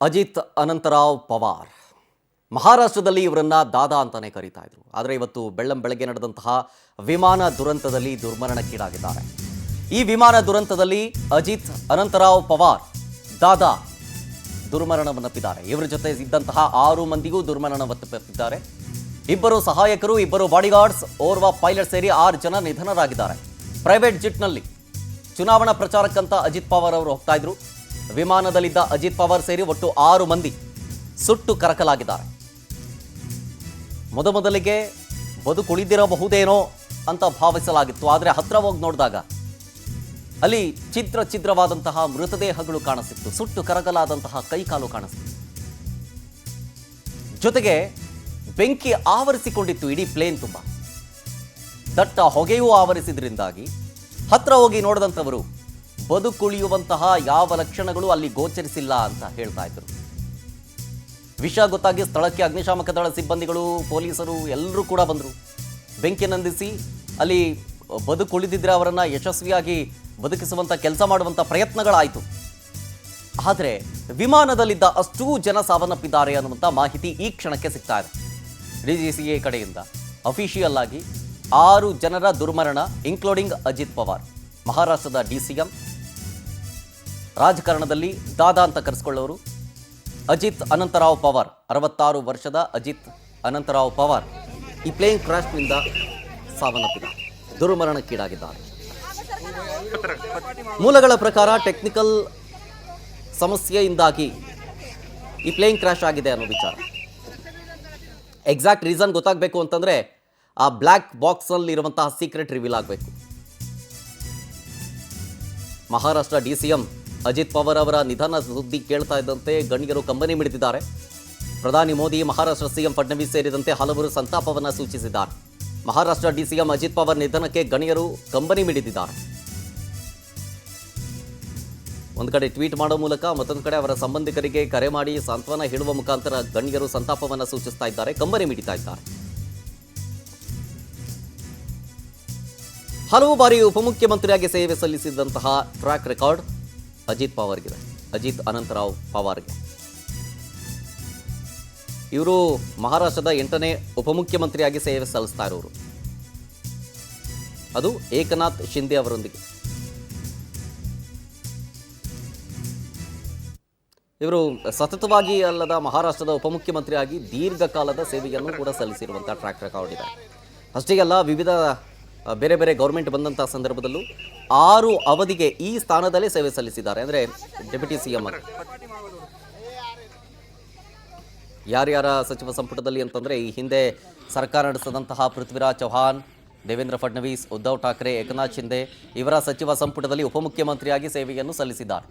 ಅಜಿತ್ ಅನಂತರಾವ್ ಪವಾರ್ ಮಹಾರಾಷ್ಟ್ರದಲ್ಲಿ ಇವರನ್ನ ದಾದಾ ಅಂತಾನೆ ಕರೀತಾ ಇದ್ರು. ಆದರೆ ಇವತ್ತು ಬೆಳಗ್ಗೆ ನಡೆದಂತಹ ವಿಮಾನ ದುರಂತದಲ್ಲಿ ದುರ್ಮರಣಕ್ಕೀಡಾಗಿದ್ದಾರೆ. ಈ ವಿಮಾನ ದುರಂತದಲ್ಲಿ ಅಜಿತ್ ಅನಂತರಾವ್ ಪವಾರ್ ದಾದಾ ದುರ್ಮರಣವನ್ನಪ್ಪಿದ್ದಾರೆ. ಇವರ ಜೊತೆ ಇದ್ದಂತಹ 6 ಮಂದಿಗೂ ದುರ್ಮರಣವನ್ನಪ್ಪಿದ್ದಾರೆ. ಇಬ್ಬರು ಸಹಾಯಕರು, ಇಬ್ಬರು ಬಾಡಿಗಾರ್ಡ್ಸ್, ಓರ್ವ ಪೈಲಟ್ ಸೇರಿ 6 ಜನ ನಿಧನರಾಗಿದ್ದಾರೆ. ಪ್ರೈವೇಟ್ ಜೆಟ್ನಲ್ಲಿ ಚುನಾವಣಾ ಪ್ರಚಾರಕ್ಕಂತ ಅಜಿತ್ ಪವಾರ್ ಅವರು ಹೋಗ್ತಾ ಇದ್ರು. ವಿಮಾನದಲ್ಲಿದ್ದ ಅಜಿತ್ ಪವಾರ್ ಸೇರಿ ಒಟ್ಟು 6 ಮಂದಿ ಸುಟ್ಟು ಕರಕಲಾಗಿದ್ದಾರೆ. ಮೊದಲಿಗೆ ಬದುಕುಳಿದಿರಬಹುದೇನೋ ಅಂತ ಭಾವಿಸಲಾಗಿತ್ತು. ಆದರೆ ಹತ್ರ ಹೋಗಿ ನೋಡಿದಾಗ ಅಲ್ಲಿ ಛಿದ್ರವಾದಂತಹ ಮೃತದೇಹಗಳು ಕಾಣಿಸಿತ್ತು. ಸುಟ್ಟು ಕರಕಲಾದಂತಹ ಕೈಕಾಲು ಕಾಣಿಸ್ತಿತ್ತು. ಜೊತೆಗೆ ಬೆಂಕಿ ಆವರಿಸಿಕೊಂಡಿತ್ತು ಇಡೀ ಪ್ಲೇನ್ ತುಂಬ. ದಟ್ಟ ಹೊಗೆಯೂ ಆವರಿಸಿದ್ರಿಂದಾಗಿ ಹತ್ರ ಹೋಗಿ ನೋಡಿದಂಥವರು ಬದುಕುಳಿಯುವಂತಹ ಯಾವ ಲಕ್ಷಣಗಳು ಅಲ್ಲಿ ಗೋಚರಿಸಿಲ್ಲ ಅಂತ ಹೇಳ್ತಾ ಇದ್ರು. ವಿಷಯ ಗೊತ್ತಾಗಿ ಸ್ಥಳಕ್ಕೆ ಅಗ್ನಿಶಾಮಕ ದಳ ಸಿಬ್ಬಂದಿಗಳು, ಪೊಲೀಸರು ಎಲ್ಲರೂ ಕೂಡ ಬಂದರು. ಬೆಂಕಿ ನಂದಿಸಿ ಅಲ್ಲಿ ಬದುಕುಳಿದಿದ್ರೆ ಅವರನ್ನು ಯಶಸ್ವಿಯಾಗಿ ಬದುಕಿಸುವಂಥ ಕೆಲಸ ಮಾಡುವಂಥ ಪ್ರಯತ್ನಗಳಾಯಿತು. ಆದರೆ ವಿಮಾನದಲ್ಲಿದ್ದ ಅಷ್ಟೂ ಜನ ಸಾವನ್ನಪ್ಪಿದ್ದಾರೆ ಅನ್ನುವಂಥ ಮಾಹಿತಿ ಈ ಕ್ಷಣಕ್ಕೆ ಸಿಗ್ತಾ ಇದೆ. DGCA ಕಡೆಯಿಂದ ಅಫಿಷಿಯಲ್ ಆಗಿ 6 ಜನರ ದುರ್ಮರಣ, ಇನ್ಕ್ಲೂಡಿಂಗ್ ಅಜಿತ್ ಪವಾರ್. ಮಹಾರಾಷ್ಟ್ರದ DCM, ರಾಜಕಾರಣದಲ್ಲಿ ದಾದಾ ಅಂತ ಕರೆಸ್ಕೊಳ್ಳೋರು ಅಜಿತ್ ಅನಂತರಾವ್ ಪವಾರ್. 66 ವರ್ಷದ ಅಜಿತ್ ಅನಂತರಾವ್ ಪವಾರ್ ಈ ಪ್ಲೇನ್ ಕ್ರಾಶ್ನಿಂದ ಸಾವನ್ನಪ್ಪಿದ್ದಾರೆ, ದುರ್ಮರಣಕ್ಕೀಡಾಗಿದ್ದಾರೆ. ಮೂಲಗಳ ಪ್ರಕಾರ ಟೆಕ್ನಿಕಲ್ ಸಮಸ್ಯೆಯಿಂದಾಗಿ ಈ ಪ್ಲೇನ್ ಕ್ರಾಶ್ ಆಗಿದೆ ಅನ್ನೋ ವಿಚಾರ. ಎಕ್ಸಾಕ್ಟ್ ರೀಸನ್ ಗೊತ್ತಾಗಬೇಕು ಅಂತಂದರೆ ಆ ಬ್ಲ್ಯಾಕ್ ಬಾಕ್ಸಲ್ಲಿ ಇರುವಂತಹ ಸೀಕ್ರೆಟ್ ರಿವೀಲ್ ಆಗಬೇಕು. ಮಹಾರಾಷ್ಟ್ರ DCM ಅಜಿತ್ ಪವಾರ್ ಅವರ ನಿಧನ ಸುದ್ದಿ ಕೇಳ್ತಾ ಇದ್ದಂತೆ ಗಣ್ಯರು ಕಂಬನಿ ಮಿಡಿದಿದ್ದಾರೆ. ಪ್ರಧಾನಿ ಮೋದಿ, ಮಹಾರಾಷ್ಟ್ರ CM ಫಡ್ನವೀಸ್ ಸೇರಿದಂತೆ ಹಲವರು ಸಂತಾಪವನ್ನು ಸೂಚಿಸಿದ್ದಾರೆ. ಮಹಾರಾಷ್ಟ್ರ DCM ಅಜಿತ್ ಪವಾರ್ ನಿಧನಕ್ಕೆ ಗಣ್ಯರು ಕಂಬನಿ ಮಿಡಿದಿದ್ದಾರೆ. ಒಂದು ಕಡೆ ಟ್ವೀಟ್ ಮಾಡೋ ಮೂಲಕ, ಮತ್ತೊಂದು ಕಡೆ ಅವರ ಸಂಬಂಧಿಕರಿಗೆ ಕರೆ ಮಾಡಿ ಸಾಂತ್ವನ ಹೇಳುವ ಮುಖಾಂತರ ಗಣ್ಯರು ಸಂತಾಪವನ್ನು ಸೂಚಿಸ್ತಾ ಇದ್ದಾರೆ, ಕಂಬನಿ ಮಿಡಿತಾ ಇದ್ದಾರೆ. ಹಲವು ಬಾರಿ ಉಪಮುಖ್ಯಮಂತ್ರಿಯಾಗಿ ಸೇವೆ ಸಲ್ಲಿಸಿದಂತಹ ಟ್ರ್ಯಾಕ್ ರೆಕಾರ್ಡ್ ಅಜಿತ್ ಪವಾರ್ಗಿದೆ, ಅಜಿತ್ ಅನಂತರಾವ್ ಪವಾರ್ಗೆ. ಇವರು ಮಹಾರಾಷ್ಟ್ರದ 8ನೇ ಉಪಮುಖ್ಯಮಂತ್ರಿಯಾಗಿ ಸೇವೆ ಸಲ್ಲಿಸ್ತಾ ಇರೋರು, ಅದು ಏಕನಾಥ್ ಶಿಂದೆ ಅವರೊಂದಿಗೆ. ಇವರು ಸತತವಾಗಿ ಅಲ್ಲದ ಮಹಾರಾಷ್ಟ್ರದ ಉಪಮುಖ್ಯಮಂತ್ರಿಯಾಗಿ ದೀರ್ಘಕಾಲದ ಸೇವೆಯನ್ನು ಕೂಡ ಸಲ್ಲಿಸಿರುವಂಥ ಟ್ರ್ಯಾಕ್ ರೆಕಾರ್ಡ್ ಇದೆ. ಅಷ್ಟೇ ಅಲ್ಲ, ವಿವಿಧ ಬೇರೆ ಬೇರೆ ಗೌರ್ಮೆಂಟ್ ಬಂದಂಥ ಸಂದರ್ಭದಲ್ಲೂ 6 ಅವಧಿಗೆ ಈ ಸ್ಥಾನದಲ್ಲೇ ಸೇವೆ ಸಲ್ಲಿಸಿದ್ದಾರೆ. ಅಂದರೆ ಡೆಪ್ಯೂಟಿ CM ಆಗಿ. ಯಾರ್ಯಾರ ಸಚಿವ ಸಂಪುಟದಲ್ಲಿ ಅಂತಂದರೆ, ಈ ಹಿಂದೆ ಸರ್ಕಾರ ನಡೆಸಿದಂತಹ ಪೃಥ್ವಿರಾಜ್ ಚೌಹಾಣ್, ದೇವೇಂದ್ರ ಫಡ್ನವೀಸ್, ಉದ್ಧವ್ ಠಾಕ್ರೆ, ಏಕನಾಥ್ ಶಿಂದೆ ಇವರ ಸಚಿವ ಸಂಪುಟದಲ್ಲಿ ಉಪಮುಖ್ಯಮಂತ್ರಿಯಾಗಿ ಸೇವೆಯನ್ನು ಸಲ್ಲಿಸಿದ್ದಾರೆ.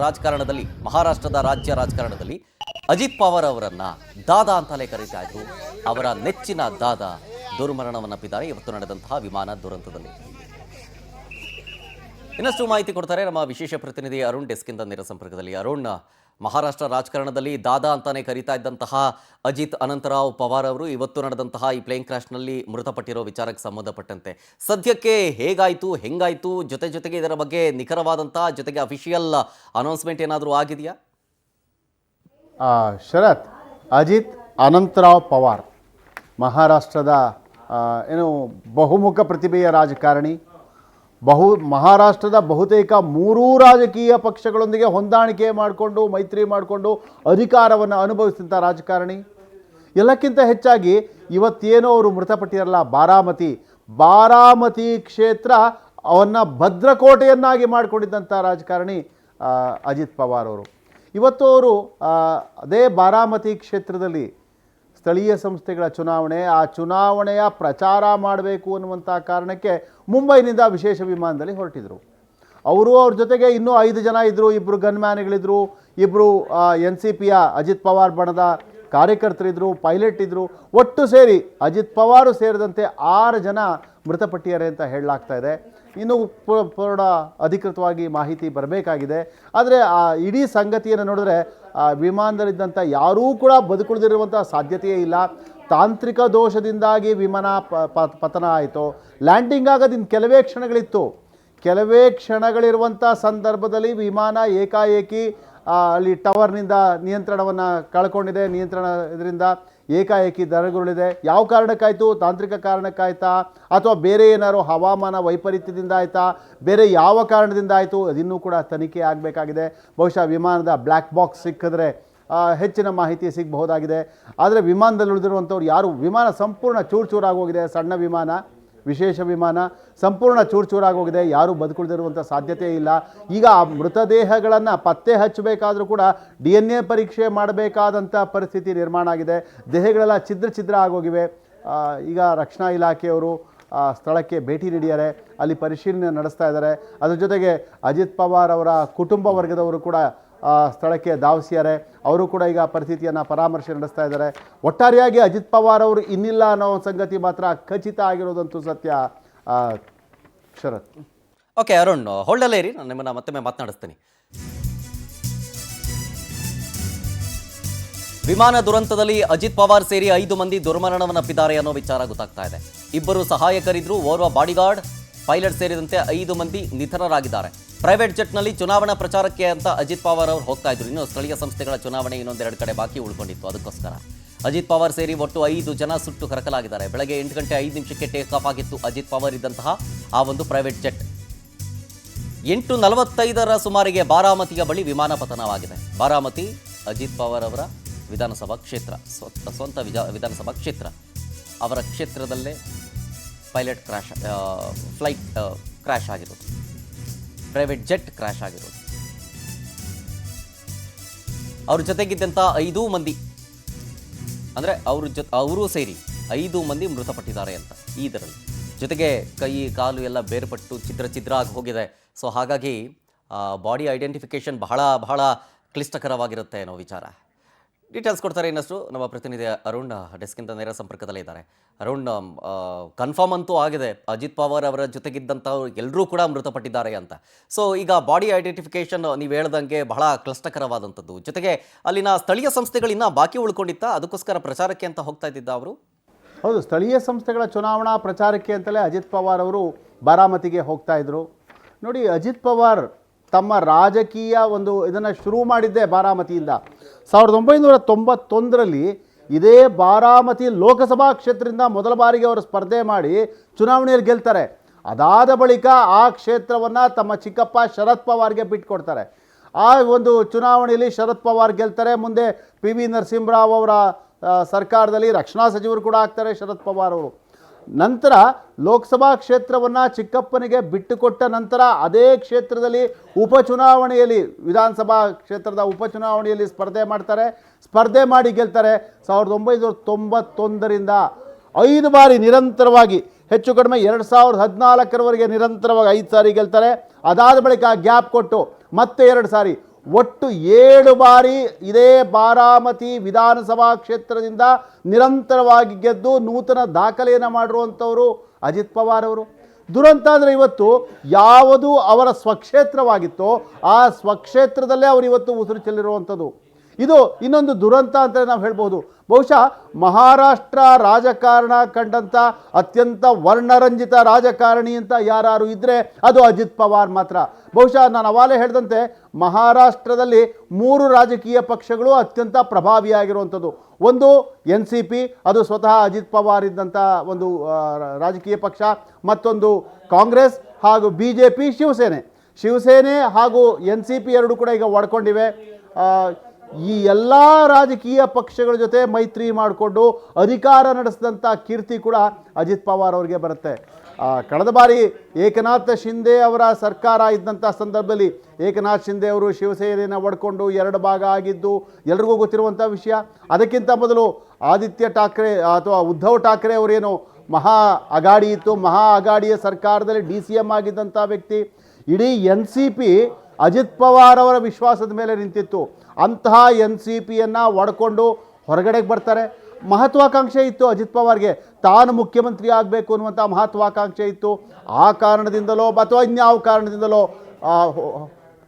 ರಾಜಕಾರಣದಲ್ಲಿ, ಮಹಾರಾಷ್ಟ್ರದ ರಾಜ್ಯ ರಾಜಕಾರಣದಲ್ಲಿ ಅಜಿತ್ ಪವಾರ್ ಅವರನ್ನ ದಾದಾ ಅಂತಲೇ ಕರೀತಾ ಇದ್ರು. ಅವರ ನೆಚ್ಚಿನ ದಾದಾ ದುರ್ಮರಣವನ್ನಪ್ಪಿದ್ದಾರೆ ಇವತ್ತು ನಡೆದಂತಹ ವಿಮಾನ ದುರಂತದಲ್ಲಿ. ಇನ್ನಷ್ಟು ಮಾಹಿತಿ ಕೊಡ್ತಾರೆ ನಮ್ಮ ವಿಶೇಷ ಪ್ರತಿನಿಧಿ ಅರುಣ್, ಡೆಸ್ಕಿಂದ ನೇರ ಸಂಪರ್ಕದಲ್ಲಿ. ಅರುಣ್, ಮಹಾರಾಷ್ಟ್ರ ರಾಜಕಾರಣದಲ್ಲಿ ದಾದಾ ಅಂತಾನೆ ಕರೀತಾ ಇದ್ದಂತಹ ಅಜಿತ್ ಅನಂತರಾವ್ ಪವಾರ್ ಅವರು ಇವತ್ತು ನಡೆದಂತಹ ಈ ಪ್ಲೇನ್ ಕ್ರಾಶ್ನಲ್ಲಿ ಮೃತಪಟ್ಟಿರೋ ವಿಚಾರಕ್ಕೆ ಸಂಬಂಧಪಟ್ಟಂತೆ ಸದ್ಯಕ್ಕೆ ಹೇಗಾಯಿತು, ಹೆಂಗಾಯಿತು, ಜೊತೆಗೆ ಇದರ ಬಗ್ಗೆ ನಿಖರವಾದಂತಹ ಜೊತೆಗೆ ಅಫಿಷಿಯಲ್ ಅನೌನ್ಸ್ಮೆಂಟ್ ಏನಾದರೂ ಆಗಿದೆಯಾ? ಶರತ್, ಅಜಿತ್ ಅನಂತರಾವ್ ಪವಾರ್ ಮಹಾರಾಷ್ಟ್ರದ ಬಹುಮುಖ ಪ್ರತಿಭೆಯ ರಾಜಕಾರಣಿ. ಮಹಾರಾಷ್ಟ್ರದ ಬಹುತೇಕ 3 ರಾಜಕೀಯ ಪಕ್ಷಗಳೊಂದಿಗೆ ಹೊಂದಾಣಿಕೆ ಮಾಡಿಕೊಂಡು, ಮೈತ್ರಿ ಮಾಡಿಕೊಂಡು ಅಧಿಕಾರವನ್ನು ಅನುಭವಿಸಿದಂಥ ರಾಜಕಾರಣಿ. ಎಲ್ಲಕ್ಕಿಂತ ಹೆಚ್ಚಾಗಿ ಇವತ್ತೇನೋ ಅವರು ಮೃತಪಟ್ಟಿರಲ್ಲ, ಬಾರಾಮತಿ ಕ್ಷೇತ್ರ ಅವನ್ನು ಭದ್ರಕೋಟೆಯನ್ನಾಗಿ ಮಾಡಿಕೊಂಡಿದ್ದಂಥ ರಾಜಕಾರಣಿ ಅಜಿತ್ ಪವಾರ್ ಅವರು. ಇವತ್ತು ಅವರು ಅದೇ ಬಾರಾಮತಿ ಕ್ಷೇತ್ರದಲ್ಲಿ ಸ್ಥಳೀಯ ಸಂಸ್ಥೆಗಳ ಚುನಾವಣೆ, ಆ ಚುನಾವಣೆಯ ಪ್ರಚಾರ ಮಾಡಬೇಕು ಅನ್ನುವಂಥ ಕಾರಣಕ್ಕೆ ಮುಂಬೈನಿಂದ ವಿಶೇಷ ವಿಮಾನದಲ್ಲಿ ಹೊರಟಿದ್ರು. ಅವ್ರ ಜೊತೆಗೆ ಇನ್ನೂ 5 ಜನ ಇದ್ದರು. 2 ಗನ್ಮ್ಯಾನ್ಗಳಿದ್ದರು, 2 NCPಯ ಅಜಿತ್ ಪವಾರ್ ಬಣದ ಕಾರ್ಯಕರ್ತರಿದ್ದರು, ಪೈಲಟ್ ಇದ್ದರು. ಒಟ್ಟು ಸೇರಿ ಅಜಿತ್ ಪವಾರು ಸೇರಿದಂತೆ 6 ಜನ ಮೃತಪಟ್ಟಿದ್ದಾರೆ ಅಂತ ಹೇಳಲಾಗ್ತಾ ಇದೆ. ಇನ್ನೂ ಪೂರ್ಣ ಅಧಿಕೃತವಾಗಿ ಮಾಹಿತಿ ಬರಬೇಕಾಗಿದೆ. ಆದರೆ ಆ ಇಡೀ ಸಂಗತಿಯನ್ನು ನೋಡಿದ್ರೆ ವಿಮಾನದಲ್ಲಿದ್ದಂಥ ಯಾರೂ ಕೂಡ ಬದುಕುಳಿದಿರುವಂಥ ಸಾಧ್ಯತೆಯೇ ಇಲ್ಲ. ತಾಂತ್ರಿಕ ದೋಷದಿಂದಾಗಿ ವಿಮಾನ ಪತನ ಆಯಿತು. ಲ್ಯಾಂಡಿಂಗ್ ಆಗೋದಿನ್ನು ಕೆಲವೇ ಕ್ಷಣಗಳಿರುವಂಥ ಸಂದರ್ಭದಲ್ಲಿ ವಿಮಾನ ಏಕಾಏಕಿ ಅಲ್ಲಿ ಟವರ್ನಿಂದ ನಿಯಂತ್ರಣವನ್ನು ಕಳ್ಕೊಂಡಿದೆ. ಇದರಿಂದ ಏಕಾಏಕಿ ದರಗುರುಳಿದೆ. ಯಾವ ಕಾರಣಕ್ಕಾಯಿತು? ತಾಂತ್ರಿಕ ಕಾರಣಕ್ಕಾಯ್ತಾ ಅಥವಾ ಬೇರೆ ಏನಾದ್ರು ಹವಾಮಾನ ವೈಪರೀತ್ಯದಿಂದ ಆಯಿತಾ, ಬೇರೆ ಯಾವ ಕಾರಣದಿಂದ ಆಯಿತು ಅದಿನ್ನೂ ಕೂಡ ತನಿಖೆ ಆಗಬೇಕಾಗಿದೆ. ಬಹುಶಃ ವಿಮಾನದ ಬ್ಲ್ಯಾಕ್ ಬಾಕ್ಸ್ ಸಿಕ್ಕಿದ್ರೆ ಹೆಚ್ಚಿನ ಮಾಹಿತಿ ಸಿಗಬಹುದಾಗಿದೆ. ಆದರೆ ವಿಮಾನದಲ್ಲಿ ಉಳಿದಿರುವಂಥವ್ರು ಯಾರು, ವಿಮಾನ ಸಂಪೂರ್ಣ ಚೂರಾಗೋಗಿದೆ. ಸಣ್ಣ ವಿಮಾನ, ವಿಶೇಷ ವಿಮಾನ ಸಂಪೂರ್ಣ ಚೂರಾಗೋಗಿದೆ. ಯಾರೂ ಬದುಕುಳಿದಿರುವಂಥ ಸಾಧ್ಯತೆ ಇಲ್ಲ. ಈಗ ಆ ಮೃತದೇಹಗಳನ್ನು ಪತ್ತೆ ಹಚ್ಚಬೇಕಾದ್ರೂ ಕೂಡ DNA ಪರೀಕ್ಷೆ ಮಾಡಬೇಕಾದಂಥ ಪರಿಸ್ಥಿತಿ ನಿರ್ಮಾಣ ಆಗಿದೆ. ದೇಹಗಳೆಲ್ಲ ಛಿದ್ರ ಆಗೋಗಿವೆ. ಈಗ ರಕ್ಷಣಾ ಇಲಾಖೆಯವರು ಸ್ಥಳಕ್ಕೆ ಭೇಟಿ ನೀಡಿದ್ದಾರೆ, ಅಲ್ಲಿ ಪರಿಶೀಲನೆ ನಡೆಸ್ತಾ ಇದ್ದಾರೆ. ಅದ್ರ ಜೊತೆಗೆ ಅಜಿತ್ ಪವಾರ್ ಅವರ ಕುಟುಂಬ ವರ್ಗದವರು ಕೂಡ ಸ್ಥಳಕ್ಕೆ ಧಾವಿಸಿದ್ದಾರೆ. ಅವರು ಕೂಡ ಈಗ ಪರಿಸ್ಥಿತಿಯನ್ನು ಪರಾಮರ್ಶೆ ನಡೆಸ್ತಾ ಇದ್ದಾರೆ. ಒಟ್ಟಾರೆಯಾಗಿ ಅಜಿತ್ ಪವಾರ್ ಅವರು ಇನ್ನಿಲ್ಲ ಅನ್ನೋ ಸಂಗತಿ ಮಾತ್ರ ಖಚಿತ ಆಗಿರೋದಂತೂ ಸತ್ಯ. ಶರತ್. ಓಕೆ ಅರುಣ್, ಹೋಲ್ಡಲ್ಲೇ ಇರಿ, ನಾನು ನಿಮ್ಮನ್ನು ಮತ್ತೊಮ್ಮೆ ಮಾತನಾಡಿಸ್ತೀನಿ. ವಿಮಾನ ದುರಂತದಲ್ಲಿ ಅಜಿತ್ ಪವಾರ್ ಸೇರಿ 5 ಮಂದಿ ದುರ್ಮರಣವನ್ನಪ್ಪಿದ್ದಾರೆ ಅನ್ನೋ ವಿಚಾರ ಗೊತ್ತಾಗ್ತಾ ಇದೆ. 2 ಸಹಾಯಕರಿದ್ರು, ಓರ್ವ ಬಾಡಿಗಾರ್ಡ್, ಪೈಲಟ್ ಸೇರಿದಂತೆ 5 ಮಂದಿ ನಿಧನರಾಗಿದ್ದಾರೆ. ಪ್ರೈವೇಟ್ ಜೆಟ್ನಲ್ಲಿ ಚುನಾವಣಾ ಪ್ರಚಾರಕ್ಕೆ ಅಂತ ಅಜಿತ್ ಪವಾರ್ ಅವರು ಹೋಗ್ತಾ ಇದ್ರು. ಇನ್ನು ಸ್ಥಳೀಯ ಸಂಸ್ಥೆಗಳ ಚುನಾವಣೆ ಇನ್ನೊಂದೆರಡು ಕಡೆ ಬಾಕಿ ಉಳ್ಕೊಂಡಿತ್ತು. ಅದಕ್ಕೋಸ್ಕರ ಅಜಿತ್ ಪವಾರ್ ಸೇರಿ ಒಟ್ಟು 5 ಜನ ಸುಟ್ಟು ಕರಕಲಾಗಿದ್ದಾರೆ. ಬೆಳಗ್ಗೆ 8 ಗಂಟೆ 5 ನಿಮಿಷಕ್ಕೆ ಟೇಕ್ ಆಫ್ ಆಗಿತ್ತು ಅಜಿತ್ ಪವಾರ್ ಇದ್ದಂತಹ ಆ ಒಂದು ಪ್ರೈವೇಟ್ ಜೆಟ್. 8:45 ಸುಮಾರಿಗೆ ಬಾರಾಮತಿಯ ಬಳಿ ವಿಮಾನ ಪತನವಾಗಿದೆ. ಬಾರಾಮತಿ ಅಜಿತ್ ಪವಾರ್ ಅವರ ವಿಧಾನಸಭಾ ಕ್ಷೇತ್ರ, ಸ್ವಂತ ವಿಧಾನಸಭಾ ಕ್ಷೇತ್ರ. ಅವರ ಕ್ಷೇತ್ರದಲ್ಲೇ ಫ್ಲೈಟ್ ಕ್ರ್ಯಾಶ್ ಆಗಿರೋದು, ಪ್ರೈವೇಟ್ ಜೆಟ್ ಕ್ರ್ಯಾಶ್ ಆಗಿರೋದು. ಅವ್ರ ಜೊತೆಗಿದ್ದಂಥ 5 ಮಂದಿ, ಅಂದರೆ ಅವರು ಸೇರಿ 5 ಮಂದಿ ಮೃತಪಟ್ಟಿದ್ದಾರೆ ಅಂತ ಇದರಲ್ಲಿ. ಜೊತೆಗೆ ಕೈ ಕಾಲು ಎಲ್ಲ ಬೇರ್ಪಟ್ಟು ಛಿದ್ರ ಆಗಿ ಹೋಗಿದೆ. ಸೊ ಹಾಗಾಗಿ ಬಾಡಿ ಐಡೆಂಟಿಫಿಕೇಷನ್ ಬಹಳ ಕ್ಲಿಷ್ಟಕರವಾಗಿರುತ್ತೆ ಅನ್ನೋ ವಿಚಾರ. ಡೀಟೇಲ್ಸ್ ಕೊಡ್ತಾರೆ ಇನ್ನಷ್ಟು ನಮ್ಮ ಪ್ರತಿನಿಧಿ ಅರುಣ್, ಡೆಸ್ಕಿಂದ ನೇರ ಸಂಪರ್ಕದಲ್ಲೇ ಇದ್ದಾರೆ. ಅರುಣ್, ಕನ್ಫರ್ಮ್ ಅಂತೂ ಆಗಿದೆ ಅಜಿತ್ ಪವಾರ್ ಅವರ ಜೊತೆಗಿದ್ದಂಥವ್ರು ಎಲ್ಲರೂ ಕೂಡ ಮೃತಪಟ್ಟಿದ್ದಾರೆ ಅಂತ. ಸೊ ಈಗ ಬಾಡಿ ಐಡೆಂಟಿಫಿಕೇಷನ್ ನೀವು ಹೇಳ್ದಂಗೆ ಬಹಳ ಕ್ಲಿಷ್ಟಕರವಾದಂಥದ್ದು. ಜೊತೆಗೆ ಅಲ್ಲಿನ ಸ್ಥಳೀಯ ಸಂಸ್ಥೆಗಳಿನ್ನ ಬಾಕಿ ಉಳ್ಕೊಂಡಿತ್ತ, ಅದಕ್ಕೋಸ್ಕರ ಪ್ರಚಾರಕ್ಕೆ ಅಂತ ಹೋಗ್ತಾ ಇದ್ದಿದ್ದ ಅವರು? ಹೌದು, ಸ್ಥಳೀಯ ಸಂಸ್ಥೆಗಳ ಚುನಾವಣಾ ಪ್ರಚಾರಕ್ಕೆ ಅಂತಲೇ ಅಜಿತ್ ಪವಾರ್ ಅವರು ಬಾರಾಮತಿಗೆ ಹೋಗ್ತಾ ಇದ್ರು. ನೋಡಿ, ಅಜಿತ್ ಪವಾರ್ ತಮ್ಮ ರಾಜಕೀಯ ಇದನ್ನು ಶುರು ಮಾಡಿದ್ದೇ ಬಾರಾಮತಿಯಿಂದ. 1991ರಲ್ಲಿ ಇದೇ ಬಾರಾಮತಿ ಲೋಕಸಭಾ ಕ್ಷೇತ್ರದಿಂದ ಮೊದಲ ಬಾರಿಗೆ ಅವರು ಸ್ಪರ್ಧೆ ಮಾಡಿ ಚುನಾವಣೆಯಲ್ಲಿ ಗೆಲ್ತಾರೆ. ಅದಾದ ಬಳಿಕ ಆ ಕ್ಷೇತ್ರವನ್ನು ತಮ್ಮ ಚಿಕ್ಕಪ್ಪ ಶರದ್ ಪವಾರ್ಗೆ ಬಿಟ್ಟುಕೊಡ್ತಾರೆ. ಆ ಚುನಾವಣೆಯಲ್ಲಿ ಶರದ್ ಪವಾರ್ ಗೆಲ್ತಾರೆ. ಮುಂದೆ PV ನರಸಿಂಹರಾವ್ ಅವರ ಸರ್ಕಾರದಲ್ಲಿ ರಕ್ಷಣಾ ಸಚಿವರು ಕೂಡ ಆಗ್ತಾರೆ ಶರದ್ ಪವಾರ್ ಅವರು. ನಂತರ ಲೋಕಸಭಾ ಕ್ಷೇತ್ರವನ್ನು ಚಿಕ್ಕಪ್ಪನಿಗೆ ಬಿಟ್ಟುಕೊಟ್ಟ ನಂತರ ಅದೇ ಕ್ಷೇತ್ರದಲ್ಲಿ ಉಪಚುನಾವಣೆಯಲ್ಲಿ, ವಿಧಾನಸಭಾ ಕ್ಷೇತ್ರದ ಉಪಚುನಾವಣೆಯಲ್ಲಿ ಸ್ಪರ್ಧೆ ಮಾಡಿ ಗೆಲ್ತಾರೆ. 1991ರಿಂದ 5 ಬಾರಿ ನಿರಂತರವಾಗಿ, ಹೆಚ್ಚು ಕಡಿಮೆ 2014ರವರೆಗೆ ನಿರಂತರವಾಗಿ 5 ಸಾರಿ ಗೆಲ್ತಾರೆ. ಅದಾದ ಬಳಿಕ ಗ್ಯಾಪ್ ಕೊಟ್ಟು ಮತ್ತೆ 2 ಸಾರಿ, ಒಟ್ಟು 7 ಬಾರಿ ಇದೇ ಬಾರಾಮತಿ ವಿಧಾನಸಭಾ ಕ್ಷೇತ್ರದಿಂದ ನಿರಂತರವಾಗಿ ಗೆದ್ದು ನೂತನ ದಾಖಲೆಯನ್ನು ಮಾಡಿರುವಂಥವರು ಅಜಿತ್ ಪವಾರ್ ಅವರು. ದುರಂತ ಅಂದರೆ ಇವತ್ತು ಯಾವುದು ಅವರ ಸ್ವಕ್ಷೇತ್ರವಾಗಿತ್ತೋ ಆ ಸ್ವಕ್ಷೇತ್ರದಲ್ಲೇ ಅವರು ಇವತ್ತು ಉಸಿರು ಚೆಲ್ಲಿರುವಂಥದ್ದು. ಇದು ಇನ್ನೊಂದು ದುರಂತ ಅಂತ ನಾವು ಹೇಳ್ಬೋದು. ಬಹುಶಃ ಮಹಾರಾಷ್ಟ್ರ ರಾಜಕಾರಣ ಕಂಡಂಥ ಅತ್ಯಂತ ವರ್ಣರಂಜಿತ ರಾಜಕಾರಣಿ ಅಂತ ಯಾರು ಇದ್ದರೆ ಅದು ಅಜಿತ್ ಪವಾರ್ ಮಾತ್ರ. ಬಹುಶಃ ನಾನು ಅವಾಗಲೇ ಹೇಳಿದಂತೆ ಮಹಾರಾಷ್ಟ್ರದಲ್ಲಿ 3 ರಾಜಕೀಯ ಪಕ್ಷಗಳು ಅತ್ಯಂತ ಪ್ರಭಾವಿಯಾಗಿರುವಂಥದ್ದು. ಒಂದು NCP, ಅದು ಸ್ವತಃ ಅಜಿತ್ ಪವಾರ್ ಇದ್ದಂಥ ರಾಜಕೀಯ ಪಕ್ಷ. ಮತ್ತೊಂದು ಕಾಂಗ್ರೆಸ್ ಹಾಗೂ BJP, ಶಿವಸೇನೆ ಹಾಗೂ NCP ಎರಡೂ ಕೂಡ ಈಗ ಒಡ್ಕೊಂಡಿವೆ. ಈ ಎಲ್ಲ ರಾಜಕೀಯ ಪಕ್ಷಗಳ ಜೊತೆ ಮೈತ್ರಿ ಮಾಡಿಕೊಂಡು ಅಧಿಕಾರ ನಡೆಸಿದಂಥ ಕೀರ್ತಿ ಕೂಡ ಅಜಿತ್ ಪವಾರ್ ಅವರಿಗೆ ಬರುತ್ತೆ. ಕಳೆದ ಬಾರಿ ಏಕನಾಥ್ ಶಿಂದೆ ಅವರ ಸರ್ಕಾರ ಇದ್ದಂಥ ಸಂದರ್ಭದಲ್ಲಿ ಏಕನಾಥ್ ಶಿಂದೆ ಅವರು ಶಿವಸೇನೆಯನ್ನು ಒಡ್ಕೊಂಡು 2 ಭಾಗ ಆಗಿದ್ದು ಎಲ್ರಿಗೂ ಗೊತ್ತಿರುವಂಥ ವಿಷಯ. ಅದಕ್ಕಿಂತ ಮೊದಲು ಆದಿತ್ಯ ಠಾಕ್ರೆ ಅಥವಾ ಉದ್ಧವ್ ಠಾಕ್ರೆ ಅವರೇನು ಮಹಾ ಅಗಾಡಿ ಇತ್ತು, ಮಹಾ ಅಗಾಡಿಯ ಸರ್ಕಾರದಲ್ಲಿ DCM ಆಗಿದ್ದಂಥ ವ್ಯಕ್ತಿ. ಇಡೀ NCP ಅಜಿತ್ ಪವಾರ್ ಅವರ ವಿಶ್ವಾಸದ ಮೇಲೆ ನಿಂತಿತ್ತು. ಅಂತಹ NCPಯನ್ನು ಒಡ್ಕೊಂಡು ಹೊರಗಡೆಗೆ ಬರ್ತಾರೆ. ಮಹತ್ವಾಕಾಂಕ್ಷೆ ಇತ್ತು ಅಜಿತ್ ಪವಾರ್ಗೆ, ತಾನು ಮುಖ್ಯಮಂತ್ರಿ ಆಗಬೇಕು ಅನ್ನುವಂಥ ಮಹತ್ವಾಕಾಂಕ್ಷೆ ಇತ್ತು. ಆ ಕಾರಣದಿಂದಲೋ ಅಥವಾ ಇನ್ಯಾವ ಕಾರಣದಿಂದಲೋ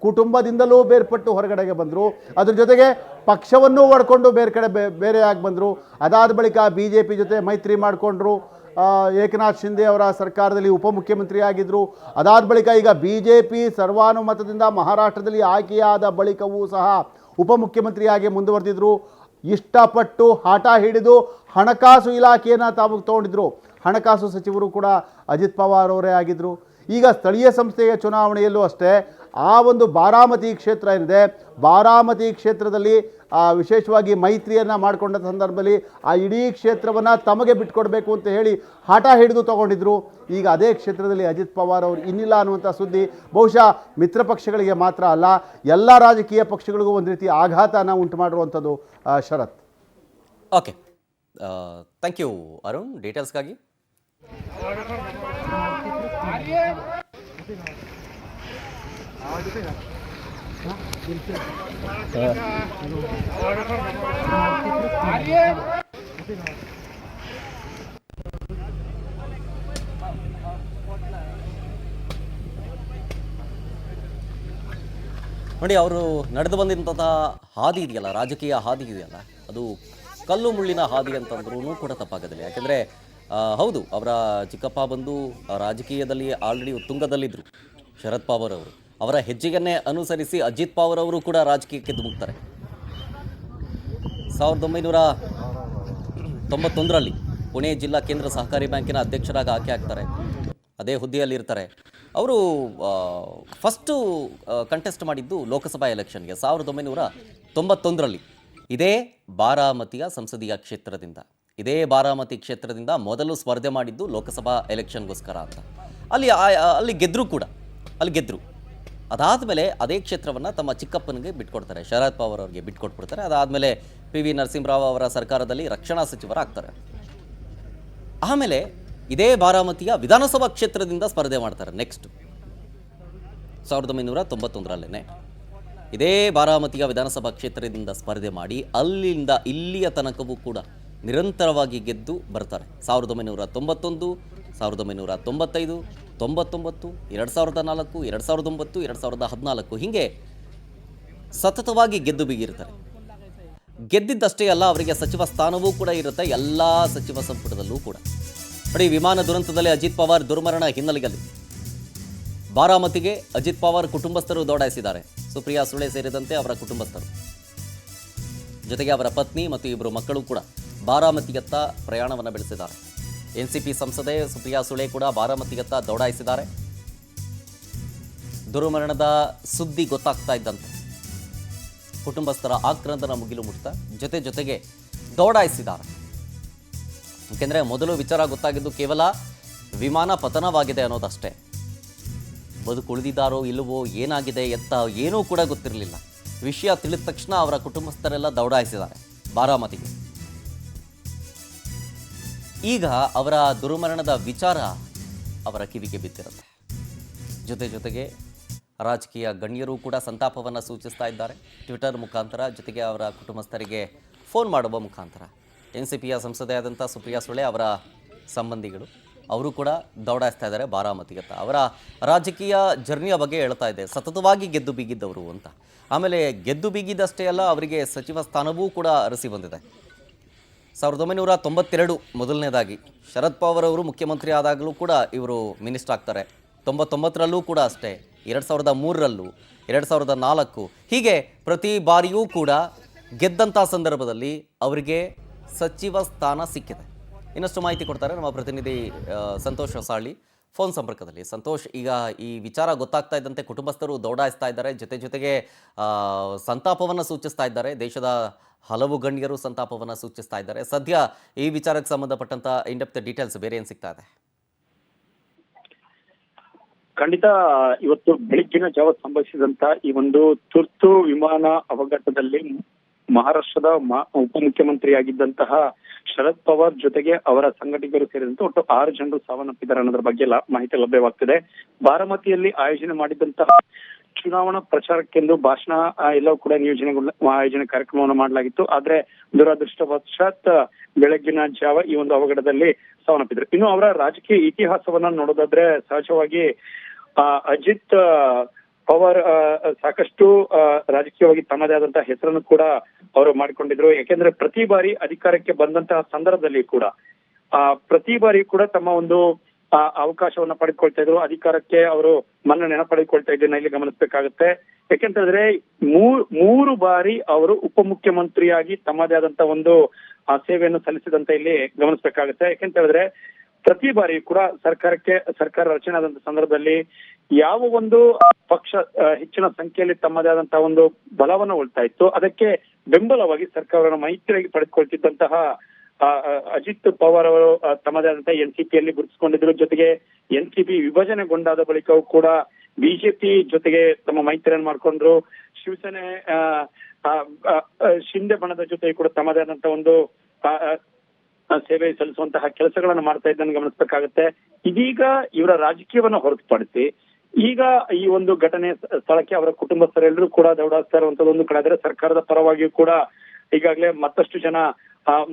ಕುಟುಂಬದಿಂದಲೂ ಬೇರ್ಪಟ್ಟು ಹೊರಗಡೆಗೆ ಬಂದರು. ಅದ್ರ ಜೊತೆಗೆ ಪಕ್ಷವನ್ನು ಒಡ್ಕೊಂಡು ಬೇರೆಯಾಗಿ ಬಂದರು. ಅದಾದ ಬಳಿಕ BJP ಜೊತೆ ಮೈತ್ರಿ ಮಾಡಿಕೊಂಡ್ರು. ಏಕನಾಥ್ ಶಿಂದೆ ಅವರ ಸರ್ಕಾರದಲ್ಲಿ ಉಪಮುಖ್ಯಮಂತ್ರಿ ಆಗಿದ್ದರು. ಅದಾದ ಬಳಿಕ ಈಗ BJP ಸರ್ವಾನುಮತದಿಂದ ಮಹಾರಾಷ್ಟ್ರದಲ್ಲಿ ಆಯ್ಕೆಯಾದ ಬಳಿಕವೂ ಸಹ ಉಪಮುಖ್ಯಮಂತ್ರಿಯಾಗಿ ಮುಂದುವರೆದಿದ್ರು. ಇಷ್ಟಪಟ್ಟು ಹಠ ಹಿಡಿದು ಹಣಕಾಸು ಇಲಾಖೆಯನ್ನು ತಾವು ತಗೊಂಡಿದ್ರು. ಹಣಕಾಸು ಸಚಿವರು ಕೂಡ ಅಜಿತ್ ಪವಾರ್ ಅವರೇ ಆಗಿದ್ದರು. ಈಗ ಸ್ಥಳೀಯ ಸಂಸ್ಥೆಯ ಚುನಾವಣೆಯಲ್ಲೂ ಅಷ್ಟೇ ಆ ಒಂದು ಬಾರಾಮತಿ ಕ್ಷೇತ್ರ ಏನಿದೆ, ಬಾರಾಮತಿ ಕ್ಷೇತ್ರದಲ್ಲಿ ವಿಶೇಷವಾಗಿ ಮೈತ್ರಿಯನ್ನು ಮಾಡಿಕೊಂಡ ಸಂದರ್ಭದಲ್ಲಿ ಆ ಇಡೀ ಕ್ಷೇತ್ರವನ್ನು ತಮಗೆ ಬಿಟ್ಕೊಡ್ಬೇಕು ಅಂತ ಹೇಳಿ ಹಠ ಹಿಡಿದು ತಗೊಂಡಿದ್ರು. ಈಗ ಅದೇ ಕ್ಷೇತ್ರದಲ್ಲಿ ಅಜಿತ್ ಪವಾರ್ ಅವರು ಇನ್ನಿಲ್ಲ ಅನ್ನುವಂಥ ಸುದ್ದಿ ಬಹುಶಃ ಮಿತ್ರ ಪಕ್ಷಗಳಿಗೆ ಮಾತ್ರ ಅಲ್ಲ, ಎಲ್ಲ ರಾಜಕೀಯ ಪಕ್ಷಗಳಿಗೂ ಒಂದು ರೀತಿ ಆಘಾತನ ಉಂಟು ಮಾಡಿರುವಂಥದ್ದು. Sharath. Okay, thank you Arun ಡೀಟೇಲ್ಸ್ಗಾಗಿ. ನೋಡಿ, ಅವರು ನಡೆದು ಬಂದಂತಹ ಹಾದಿ ಇದೆಯಲ್ಲ, ರಾಜಕೀಯ ಹಾದಿ ಇದೆಯಲ್ಲ, ಅದು ಕಲ್ಲು ಮುಳ್ಳಿನ ಹಾದಿ ಅಂತಂದ್ರೂ ಕೂಡ ತಪ್ಪಾಗೋದಿಲ್ಲ. ಯಾಕೆಂದರೆ ಹೌದು, ಅವರ ಚಿಕ್ಕಪ್ಪ ಬಂದು ರಾಜಕೀಯದಲ್ಲಿ ಆಲ್ರೆಡಿ ಉತ್ತುಂಗದಲ್ಲಿದ್ದರು ಶರದ್ ಪವಾರ್ ಅವರು. ಅವರ ಹೆಜ್ಜೆಯನ್ನೇ ಅನುಸರಿಸಿ ಅಜಿತ್ ಪವಾರ್ ಅವರು ಕೂಡ ರಾಜಕೀಯಕ್ಕೆ ಧುಮುಕ್ತಾರೆ. 1991ರಲ್ಲಿ ಪುಣೆ ಜಿಲ್ಲಾ ಕೇಂದ್ರ ಸಹಕಾರಿ ಬ್ಯಾಂಕಿನ ಅಧ್ಯಕ್ಷರಾಗಿ ಆಯ್ಕೆ ಆಗ್ತಾರೆ. ಅದೇ ಹುದ್ದೆಯಲ್ಲಿ ಇರ್ತಾರೆ. ಅವರು ಫಸ್ಟು ಕಂಟೆಸ್ಟ್ ಮಾಡಿದ್ದು ಲೋಕಸಭಾ ಎಲೆಕ್ಷನ್ಗೆ 1991ರಲ್ಲಿ ಇದೇ ಬಾರಾಮತಿಯ ಸಂಸದೀಯ ಕ್ಷೇತ್ರದಿಂದ. ಇದೇ ಬಾರಾಮತಿ ಕ್ಷೇತ್ರದಿಂದ ಮೊದಲು ಸ್ಪರ್ಧೆ ಮಾಡಿದ್ದು ಲೋಕಸಭಾ ಎಲೆಕ್ಷನ್ಗೋಸ್ಕರ ಅಂತ. ಅಲ್ಲಿ ಗೆದ್ದರು ಕೂಡ, ಅಲ್ಲಿ ಗೆದ್ದರು. ಅದಾದಮೇಲೆ ಅದೇ ಕ್ಷೇತ್ರವನ್ನು ತಮ್ಮ ಚಿಕ್ಕಪ್ಪನಿಗೆ ಬಿಟ್ಕೊಡ್ತಾರೆ, ಶರದ್ ಪವಾರ್ ಅವರಿಗೆ ಬಿಟ್ಕೊಟ್ಬಿಡ್ತಾರೆ. ಅದಾದಮೇಲೆ PV ನರಸಿಂಹರಾವ್ ಅವರ ಸರ್ಕಾರದಲ್ಲಿ ರಕ್ಷಣಾ ಸಚಿವರಾಗ್ತಾರೆ. ಆಮೇಲೆ ಇದೇ ಬಾರಾಮತಿಯ ವಿಧಾನಸಭಾ ಕ್ಷೇತ್ರದಿಂದ ಸ್ಪರ್ಧೆ ಮಾಡ್ತಾರೆ. ನೆಕ್ಸ್ಟ್ 1991ರಲ್ಲೇ ಇದೇ ಬಾರಾಮತಿಯ ವಿಧಾನಸಭಾ ಕ್ಷೇತ್ರದಿಂದ ಸ್ಪರ್ಧೆ ಮಾಡಿ ಅಲ್ಲಿಂದ ಇಲ್ಲಿಯ ತನಕವೂ ಕೂಡ ನಿರಂತರವಾಗಿ ಗೆದ್ದು ಬರ್ತಾರೆ. 1991, 1995, 99, 2004, 2009, 2014 ಹೀಗೆ ಸತತವಾಗಿ ಗೆದ್ದು ಬಿಗಿರ್ತಾರೆ. ಗೆದ್ದಿದ್ದಷ್ಟೇ ಅಲ್ಲ, ಅವರಿಗೆ ಸಚಿವ ಸ್ಥಾನವೂ ಕೂಡ ಇರುತ್ತೆ ಎಲ್ಲ ಸಚಿವ ಸಂಪುಟದಲ್ಲೂ ಕೂಡ. ನೋಡಿ, ವಿಮಾನ ದುರಂತದಲ್ಲಿ ಅಜಿತ್ ಪವಾರ್ ದುರ್ಮರಣ ಹಿನ್ನೆಲೆಯಲ್ಲಿ ಬಾರಾಮತಿಗೆ ಅಜಿತ್ ಪವಾರ್ ಕುಟುಂಬಸ್ಥರು ದೌಡಾಯಿಸಿದ್ದಾರೆ. ಸುಪ್ರಿಯಾ ಸುಳೆ ಸೇರಿದಂತೆ ಅವರ ಕುಟುಂಬಸ್ಥರು, ಜೊತೆಗೆ ಅವರ ಪತ್ನಿ ಮತ್ತು ಇಬ್ಬರು ಮಕ್ಕಳು ಕೂಡ ಬಾರಾಮತಿಯತ್ತ ಪ್ರಯಾಣವನ್ನು ಬೆಳೆಸಿದ್ದಾರೆ. NCP ಸಂಸದೆ ಸುಪ್ರಿಯಾ ಸುಳೆ ಕೂಡ ಬಾರಾಮತಿಯತ್ತ ದೌಡಾಯಿಸಿದ್ದಾರೆ. ದುರ್ಮರಣದ ಸುದ್ದಿ ಗೊತ್ತಾಗ್ತಾ ಇದ್ದಂತೆ ಕುಟುಂಬಸ್ಥರ ಆಕ್ರಂದನ ಮುಗಿಲು ಮುಟ್ತಾ ಜೊತೆಗೆ ದೌಡಾಯಿಸಿದ್ದಾರೆ. ಏಕೆಂದರೆ ಮೊದಲು ವಿಚಾರ ಗೊತ್ತಾಗಿದ್ದು ಕೇವಲ ವಿಮಾನ ಪತನವಾಗಿದೆ ಅನ್ನೋದಷ್ಟೇ. ಬದುಕುಳಿದಿದ್ದಾರೋ ಇಲ್ಲವೋ, ಏನಾಗಿದೆ ಎತ್ತ ಏನೂ ಕೂಡ ಗೊತ್ತಿರಲಿಲ್ಲ. ವಿಷಯ ತಿಳಿದ ತಕ್ಷಣ ಅವರ ಕುಟುಂಬಸ್ಥರೆಲ್ಲ ದೌಡಾಯಿಸಿದ್ದಾರೆ ಬಾರಾಮತಿಗೆ. ಈಗ ಅವರ ದುರ್ಮರಣದ ವಿಚಾರ ಅವರ ಕಿವಿಗೆ ಬಿದ್ದಿರುತ್ತೆ. ಜೊತೆಗೆ ರಾಜಕೀಯ ಗಣ್ಯರು ಕೂಡ ಸಂತಾಪವನ್ನು ಸೂಚಿಸ್ತಾ ಇದ್ದಾರೆ ಟ್ವಿಟರ್ ಮುಖಾಂತರ, ಜೊತೆಗೆ ಅವರ ಕುಟುಂಬಸ್ಥರಿಗೆ ಫೋನ್ ಮಾಡುವ ಮುಖಾಂತರ. NCPಯ ಸಂಸದೆಯಾದಂಥ ಸುಪ್ರಿಯಾ ಸುಳೆ ಅವರ ಸಂಬಂಧಿಗಳು ಅವರು ಕೂಡ ದೌಡಾಯಿಸ್ತಾ ಇದ್ದಾರೆ ಬಾರಾಮತಿಗತ್ತ. ಅವರ ರಾಜಕೀಯ ಜರ್ನಿಯ ಬಗ್ಗೆ ಹೇಳ್ತಾ ಇದೆ, ಸತತವಾಗಿ ಗೆದ್ದು ಬೀಗಿದ್ದವರು ಅಂತ. ಆಮೇಲೆ ಗೆದ್ದು ಬೀಗಿದ್ದಷ್ಟೇ ಅಲ್ಲ, ಅವರಿಗೆ ಸಚಿವ ಸ್ಥಾನವೂ ಕೂಡ ಅರಸಿ ಬಂದಿದೆ. 1992 ಮೊದಲನೇದಾಗಿ ಶರದ್ ಪವಾರ್ ಅವರು ಮುಖ್ಯಮಂತ್ರಿ ಆದಾಗಲೂ ಕೂಡ ಇವರು ಮಿನಿಸ್ಟರ್ ಆಗ್ತಾರೆ. 99ರಲ್ಲೂ ಕೂಡ ಅಷ್ಟೇ, 2003ರಲ್ಲೂ, 2004 ಹೀಗೆ ಪ್ರತಿ ಬಾರಿಯೂ ಕೂಡ ಗೆದ್ದಂಥ ಸಂದರ್ಭದಲ್ಲಿ ಅವರಿಗೆ ಸಚಿವ ಸ್ಥಾನ ಸಿಕ್ಕಿದೆ. ಇನ್ನಷ್ಟು ಮಾಹಿತಿ ಕೊಡ್ತಾರೆ ನಮ್ಮ ಪ್ರತಿನಿಧಿ ಸಂತೋಷ್ ಹೊಸಾಳಿ ಫೋನ್ ಸಂಪರ್ಕದಲ್ಲಿ. ಸಂತೋಷ್, ಈಗ ಈ ವಿಚಾರ ಗೊತ್ತಾಗ್ತಾ ಇದ್ದಂತೆ ಕುಟುಂಬಸ್ಥರು ದೌಡಾಯಿಸ್ತಾ ಇದ್ದಾರೆ, ಜೊತೆಗೆ ಸಂತಾಪವನ್ನು ಸೂಚಿಸ್ತಾ ಇದ್ದಾರೆ. ದೇಶದ ಹಲವು ಗಣ್ಯರು ಸಂತಾಪವನ್ನು ಸೂಚಿಸ್ತಾ ಇದ್ದಾರೆ. ಸದ್ಯ ಈ ವಿಚಾರಕ್ಕೆ ಸಂಬಂಧಪಟ್ಟಂತ ಇನ್ಡೆಪ್ತ್ ಡೀಟೇಲ್ಸ್ ಬೇರೆ ಏನು ಸಿಗ್ತಾ ಇದೆ? ಖಂಡಿತ ಇವತ್ತು ಬೆಳಗ್ಗಿನ ಜಾವ ಸಂಭವಿಸಿದಂತ ಈ ಒಂದು ತುರ್ತು ವಿಮಾನ ಅವಘಡದಲ್ಲಿ ಮಹಾರಾಷ್ಟ್ರದ ಉಪಮುಖ್ಯಮಂತ್ರಿಯಾಗಿದ್ದಂತಹ ಶರದ್ ಪವಾರ್ ಜೊತೆಗೆ ಅವರ ಸಂಘಟಕರು ಸೇರಿದಂತೆ ಒಟ್ಟು 6 ಜನರು ಸಾವನ್ನಪ್ಪಿದ್ದಾರೆ ಅನ್ನೋದ್ರ ಬಗ್ಗೆ ಮಾಹಿತಿ ಲಭ್ಯವಾಗ್ತಿದೆ. ಬಾರಾಮತಿಯಲ್ಲಿ ಆಯೋಜನೆ ಮಾಡಿದಂತಹ ಚುನಾವಣಾ ಪ್ರಚಾರಕ್ಕೆಂದು ಭಾಷಣ ಎಲ್ಲವೂ ಕೂಡ ಆಯೋಜನೆ ಕಾರ್ಯಕ್ರಮವನ್ನು ಮಾಡಲಾಗಿತ್ತು. ಆದ್ರೆ ದುರದೃಷ್ಟವಶಾತ್ ಬೆಳಗ್ಗಿನ ಜಾವ ಈ ಒಂದು ಅವಘಡದಲ್ಲಿ ಸಾವನ್ನಪ್ಪಿದ್ರು. ಇನ್ನು ಅವರ ರಾಜಕೀಯ ಇತಿಹಾಸವನ್ನ ನೋಡೋದಾದ್ರೆ ಸಹಜವಾಗಿ ಅಜಿತ್ ಪವಾರ್ ಸಾಕಷ್ಟು ರಾಜಕೀಯವಾಗಿ ತಮ್ಮದೇ ಆದಂತಹ ಹೆಸರನ್ನು ಕೂಡ ಅವರು ಮಾಡಿಕೊಂಡಿದ್ರು. ಯಾಕೆಂದ್ರೆ ಪ್ರತಿ ಬಾರಿ ಅಧಿಕಾರಕ್ಕೆ ಬಂದಂತಹ ಸಂದರ್ಭದಲ್ಲಿ ಕೂಡ ಪ್ರತಿ ಬಾರಿ ಕೂಡ ತಮ್ಮ ಒಂದು ಅವಕಾಶವನ್ನ ಪಡೆದುಕೊಳ್ತಾ ಇದ್ರು, ಅಧಿಕಾರಕ್ಕೆ ಅವರು ಮನ್ನಣೆನ ಪಡೆದುಕೊಳ್ತಾ ಇದ್ದನ್ನ ಇಲ್ಲಿ ಗಮನಿಸಬೇಕಾಗುತ್ತೆ. ಯಾಕೆಂತಂದ್ರೆ ಮೂರು ಬಾರಿ ಅವರು ಉಪಮುಖ್ಯಮಂತ್ರಿಯಾಗಿ ತಮ್ಮದೇ ಆದಂತ ಒಂದು ಸೇವೆಯನ್ನು ಸಲ್ಲಿಸಿದಂತ ಇಲ್ಲಿ ಗಮನಿಸಬೇಕಾಗುತ್ತೆ. ಯಾಕೆಂತ ಹೇಳಿದ್ರೆ ಪ್ರತಿ ಬಾರಿ ಕೂಡ ಸರ್ಕಾರ ರಚನೆ ಆದಂತ ಸಂದರ್ಭದಲ್ಲಿ ಯಾವ ಒಂದು ಪಕ್ಷ ಹೆಚ್ಚಿನ ಸಂಖ್ಯೆಯಲ್ಲಿ ತಮ್ಮದೇ ಆದಂತಹ ಒಂದು ಬಲವನ್ನು ಉಳ್ತಾ ಇತ್ತು, ಅದಕ್ಕೆ ಬೆಂಬಲವಾಗಿ ಸರ್ಕಾರವನ್ನು ಮೈತ್ರಿಯಾಗಿ ಪಡೆದುಕೊಳ್ತಿದ್ದಂತಹ ಅಜಿತ್ ಪವಾರ್ ಅವರು ತಮ್ಮದೇ ಆದಂತಹ ಎನ್ಸಿಪಿಯಲ್ಲಿ ಗುರುತಿಸಿಕೊಂಡಿದ್ರು. ಜೊತೆಗೆ ಎನ್ಸಿಪಿ ವಿಭಜನೆಗೊಂಡಾದ ಬಳಿಕವೂ ಕೂಡ ಬಿಜೆಪಿ ಜೊತೆಗೆ ತಮ್ಮ ಮೈತ್ರಿಯನ್ನು ಮಾಡ್ಕೊಂಡ್ರು. ಶಿವಸೇನೆ ಶಿಂದೆ ಬಣದ ಜೊತೆಗೆ ಕೂಡ ತಮ್ಮದೇ ಆದಂತಹ ಒಂದು ಸೇವೆ ಸಲ್ಲಿಸುವಂತಹ ಕೆಲಸಗಳನ್ನು ಮಾಡ್ತಾ ಇದ್ದನ್ನು ಗಮನಿಸಬೇಕಾಗುತ್ತೆ. ಇದೀಗ ಇವರ ರಾಜಕೀಯವನ್ನು ಹೊರತುಪಡಿಸಿ ಈಗ ಈ ಒಂದು ಘಟನೆ ಸ್ಥಳಕ್ಕೆ ಅವರ ಕುಟುಂಬಸ್ಥರೆಲ್ಲರೂ ಕೂಡ ದೌಡಾಯಿಸ್ತಾ ಇರುವಂತದ್ದು ಒಂದು ಕಡೆ ಆದರೆ, ಸರ್ಕಾರದ ಪರವಾಗಿಯೂ ಕೂಡ ಈಗಾಗಲೇ ಮತ್ತಷ್ಟು ಜನ